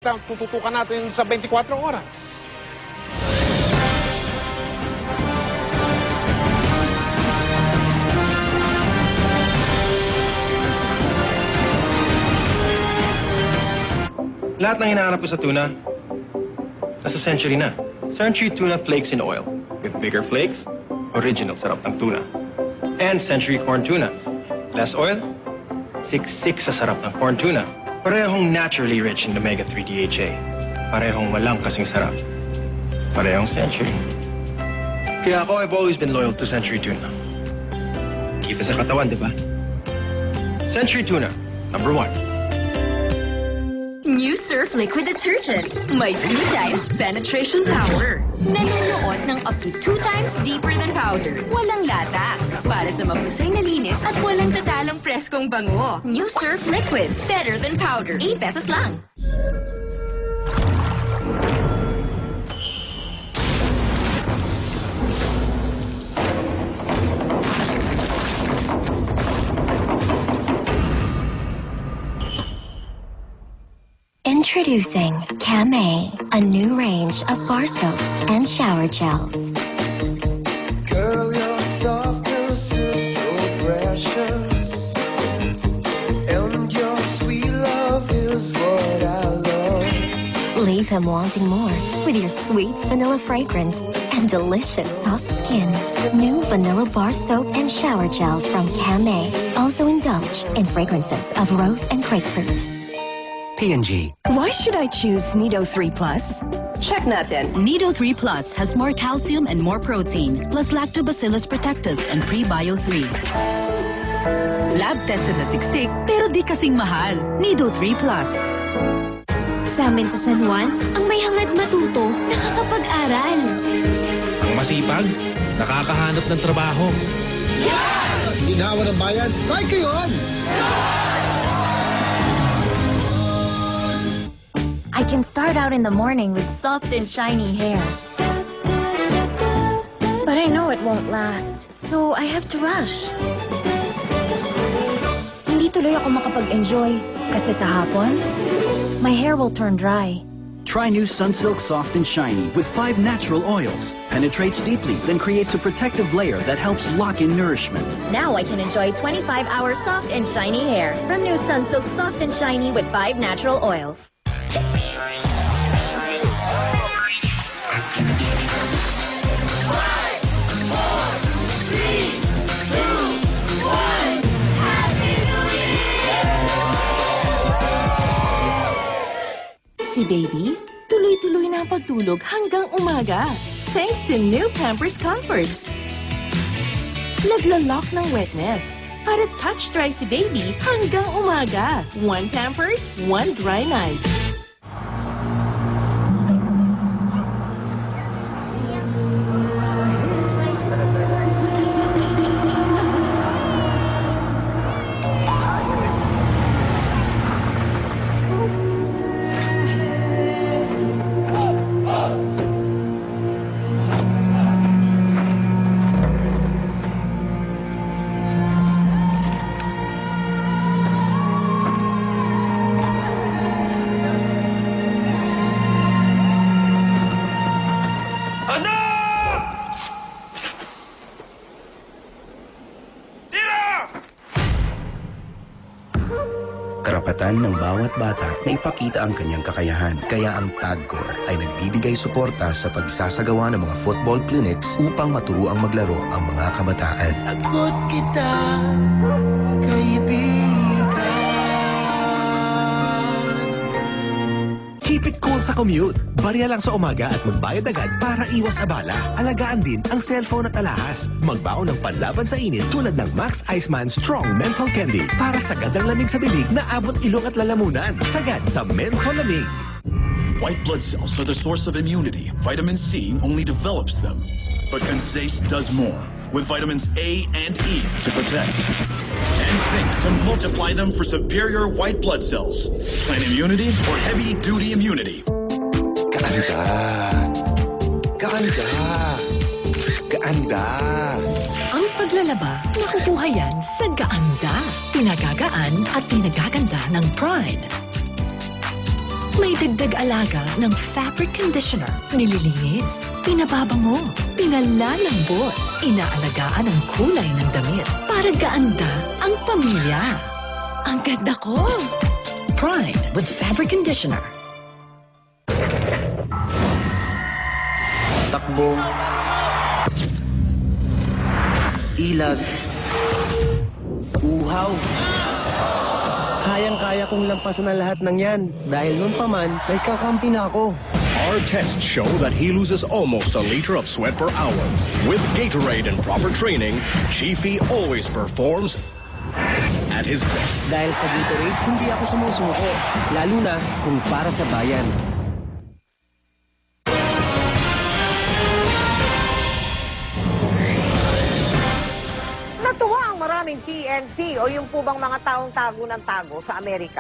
balita ang tututukan natin sa 24 oras. Lahat ng hinahanap ko sa tuna, nasa Century na. Century Tuna Flakes in Oil. With bigger flakes, original sarap ng tuna. And Century Corn Tuna. Less oil, siksik sa sarap ng corn tuna. Parehong naturally rich in omega-3 DHA. Parehong walang kasing sarap. Parehong Century. Kaya ako, I've always been loyal to Century Tuna. Kita sa katawan, di ba? Century Tuna, number 1. New Surf Liquid Detergent. May 3 times penetration power. Nanunuot ng up to 2 times deeper than powder. Walang latas. Para sa mahusay na linis at walang tatalong preskong bango. New Surf Liquids. Better than powder. 8 pesos lang. Introducing Camay, a new range of bar soaps and shower gels. Girl, your softness is so precious, and your sweet love is what I love. Leave him wanting more with your sweet vanilla fragrance and delicious soft skin. New vanilla bar soap and shower gel from Camay. Also indulge in fragrances of rose and grapefruit. P&G. Why should I choose Nido 3 Plus? Check natin. Nido 3 Plus has more calcium and more protein, plus Lactobacillus protectus and Prebio 3. Lab-tested na siksik, pero di kasing mahal. Nido 3 Plus. Sa amin sa San Juan, ang may hangad matuto, nakakapag-aral. Ang masipag, nakakahanap ng trabaho. Ginawa ng bayan, try ko yun! I can start out in the morning with soft and shiny hair. But I know it won't last, so I have to rush. Hindi tuloy ako makapag-enjoy kasi sa hapon, my hair will turn dry. Try new Sunsilk Soft and Shiny with 5 natural oils. Penetrates deeply, then creates a protective layer that helps lock in nourishment. Now I can enjoy 25-hour soft and shiny hair from new Sunsilk Soft and Shiny with 5 natural oils. Si Baby, tuloy-tuloy na ang pagtulog hanggang umaga. Thanks to new Pampers Comfort. Naglalak ng wetness para touch dry si Baby hanggang umaga. 1 Pampers, 1 dry night. Karapatan ng bawat bata na ipakita ang kanyang kakayahan. Kaya ang TAGCOR ay nagbibigay suporta sa pagsasagawa ng mga football clinics upang maturuang maglaro ang mga kabataan. Sagot kita, kaibigan. Keep it cool sa commute. Barya lang sa umaga at magbayad agad para iwas abala. Alagaan din ang cellphone at alahas. Magbaon ng panlaban sa init tulad ng Max Iceman Strong Menthol Candy para sagad ang lamig sa bibig na abot ilong at lalamunan. Sagad sa menthol lamig. White blood cells are the source of immunity. Vitamin C only develops them. But Consace does more, with vitamins A and E to protect, and zinc to multiply them for superior white blood cells. Plain immunity or heavy-duty immunity. Kaanda. Kaanda. Kaanda. Ang paglalaba, nakukuha yan sa Gaanda. Pinagagaan at pinagaganda ng Pride. May dagdag alaga ng fabric conditioner. Nililinis, pinababango, pinalalambot, inaalagaan ang kulay ng damit para gaanda ang pamilya. Ang ganda ko! Pride with fabric conditioner. Takbo, ilag, uhaw. Kayang-kaya kong lampasan ang lahat ng yan. Dahil nun pa man, may kakampi na ako. Our tests show that he loses almost a liter of sweat per hour. With Gatorade and proper training, Chiefy always performs at his best. Dahil sa Gatorade, hindi ako sumusuko. Lalo na kung para sa bayan. Natuwa ang maraming TNT o yung po bang mga taong tago ng tago sa Amerika.